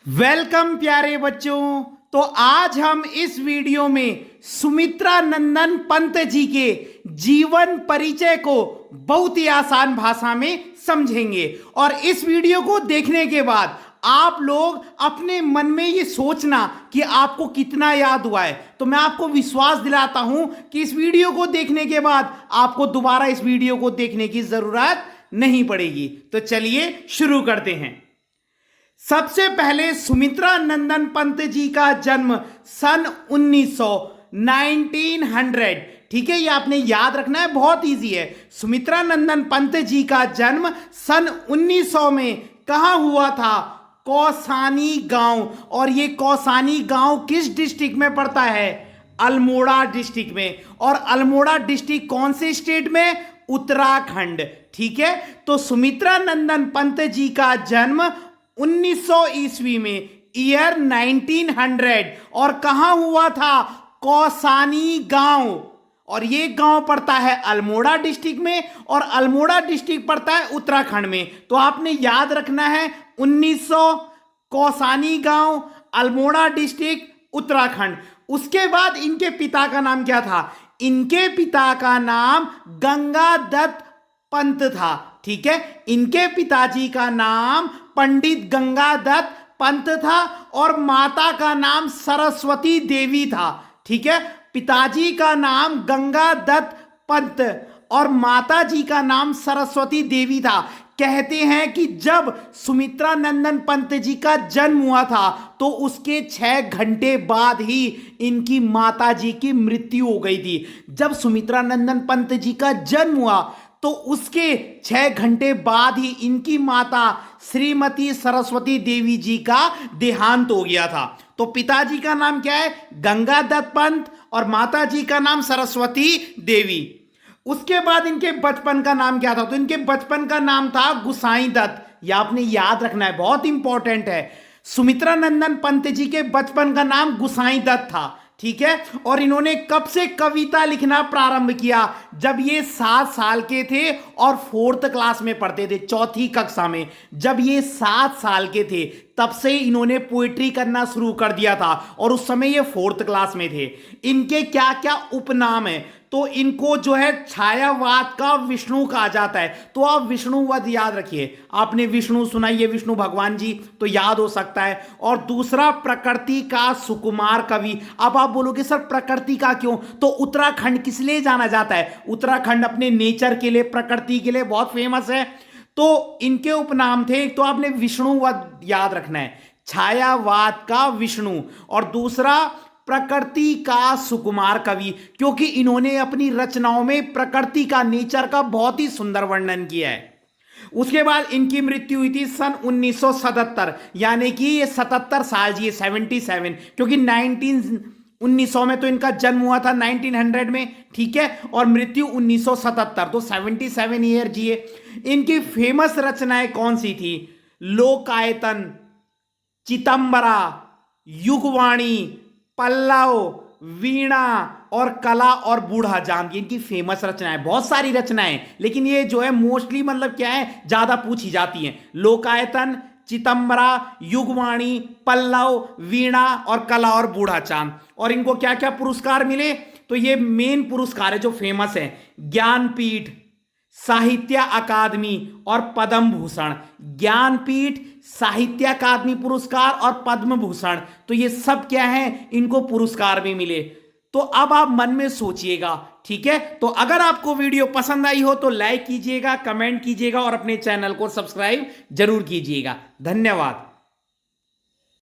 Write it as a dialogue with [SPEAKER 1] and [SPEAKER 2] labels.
[SPEAKER 1] Welcome प्यारे बच्चों। तो आज हम इस वीडियो में सुमित्रा नंदन पंत जी के जीवन परिचय को बहुत ही आसान भाषा में समझेंगे। और इस वीडियो को देखने के बाद आप लोग अपने मन में ये सोचना कि आपको कितना याद हुआ है। तो मैं आपको विश्वास दिलाता हूं कि इस वीडियो को देखने के बाद आपको दोबारा इस वीडियो को देखने की जरूरत नहीं पड़ेगी। तो चलिए शुरू करते हैं। सबसे पहले सुमित्रा नंदन पंत जी का जन्म सन 1900 ठीक है, ये आपने याद रखना है, बहुत इजी है। सुमित्रा नंदन पंत जी का जन्म सन 1900 में कहां हुआ था? कौसानी गांव। और ये कौसानी गांव किस डिस्ट्रिक्ट में पड़ता है? अल्मोड़ा डिस्ट्रिक्ट में। और अल्मोड़ा डिस्ट्रिक्ट कौन से स्टेट में? उत्तराखंड। ठीक है, तो सुमित्रा नंदन पंत जी का जन्म 1900 ईस्वी में, ईयर 1900, और कहां हुआ था? कौसानी गांव। और ये गांव पड़ता है अल्मोड़ा डिस्ट्रिक्ट में, और अल्मोड़ा डिस्ट्रिक्ट पड़ता है उत्तराखंड में। तो आपने याद रखना है 1900, कौसानी गांव, अल्मोड़ा डिस्ट्रिक्ट, उत्तराखंड। उसके बाद इनके पिता का नाम क्या था? इनके पिता का नाम गंगादत्त पंत था। ठीक है, इनके पिताजी का नाम पंडित गंगादत्त पंत था और माता का नाम सरस्वती देवी था। ठीक है, पिताजी का नाम गंगादत्त पंत और माता जी का नाम सरस्वती देवी था। कहते हैं कि जब सुमित्रा नंदन पंत जी का जन्म हुआ था तो उसके 6 घंटे बाद ही इनकी माता जी की मृत्यु हो गई थी। जब सुमित्रा नंदन पंत जी का जन्म हुआ तो उसके 6 घंटे बाद ही इनकी माता श्रीमती सरस्वती देवी जी का देहांत हो गया था। तो पिताजी का नाम क्या है? गंगादत्त पंत, और माता जी का नाम सरस्वती देवी। उसके बाद इनके बचपन का नाम क्या था? तो इनके बचपन का नाम था गुसाई दत्त। यह आपने याद रखना है, बहुत इंपॉर्टेंट है। सुमित्रा नंदन पंत जी के बचपन का नाम गुसाई दत्त था। ठीक है, और इन्होंने कब से कविता लिखना प्रारंभ किया? जब ये 7 साल के थे और 4th क्लास में पढ़ते थे, 4th कक्षा में। जब ये 7 साल के थे तब से इन्होंने पोएट्री करना शुरू कर दिया था, और उस समय ये 4th क्लास में थे। इनके क्या क्या उपनाम है? तो इनको जो है छायावाद का विष्णु कहा जाता है। तो आप विष्णुवद याद रखिए। आपने विष्णु सुना, ये विष्णु भगवान जी, तो याद हो सकता है। और दूसरा प्रकृति का सुकुमार कवि। अब आप बोलोगे सर प्रकृति का क्यों? तो उत्तराखंड किस लिए जाना जाता है? उत्तराखंड अपने नेचर के लिए, प्रकृति के लिए बहुत फेमस है। तो इनके उपनाम थे, तो आपने विष्णुवद याद रखना है, छायावाद का विष्णु, और दूसरा प्रकृति का सुकुमार कवि, क्योंकि इन्होंने अपनी रचनाओं में प्रकृति का, नेचर का बहुत ही सुंदर वर्णन किया है। उसके बाद इनकी मृत्यु हुई थी सन 1977, यानी कि ये 77 साल जिए, 77, क्योंकि 1900 में तो इनका जन्म हुआ था 1900 में। ठीक है, और मृत्यु 1977, तो 77 ईयर जिए। इनकी फेमस रचनाएं कौन सी थी? लोकायतन, चितंबरा, युगवाणी, पल्लव, वीणा और कला और बूढ़ा जाम। ये इनकी फेमस रचनाएं, बहुत सारी रचनाएं, लेकिन ये जो है मोस्टली मतलब क्या है, ज्यादा पूछी जाती हैं। लोकायतन, चितंबरा, युगवाणी, पल्लव, वीणा और कला और बूढ़ा चांद। और इनको क्या क्या पुरस्कार मिले? तो ये मेन पुरस्कार है जो फेमस है, ज्ञानपीठ, साहित्य अकादमी और पद्म भूषण। ज्ञानपीठ, साहित्य अकादमी पुरस्कार और पद्म भूषण, तो ये सब क्या है, इनको पुरस्कार भी मिले। तो अब आप मन में सोचिएगा। ठीक है, तो अगर आपको वीडियो पसंद आई हो तो लाइक कीजिएगा, कमेंट कीजिएगा और अपने चैनल को सब्सक्राइब जरूर कीजिएगा। धन्यवाद।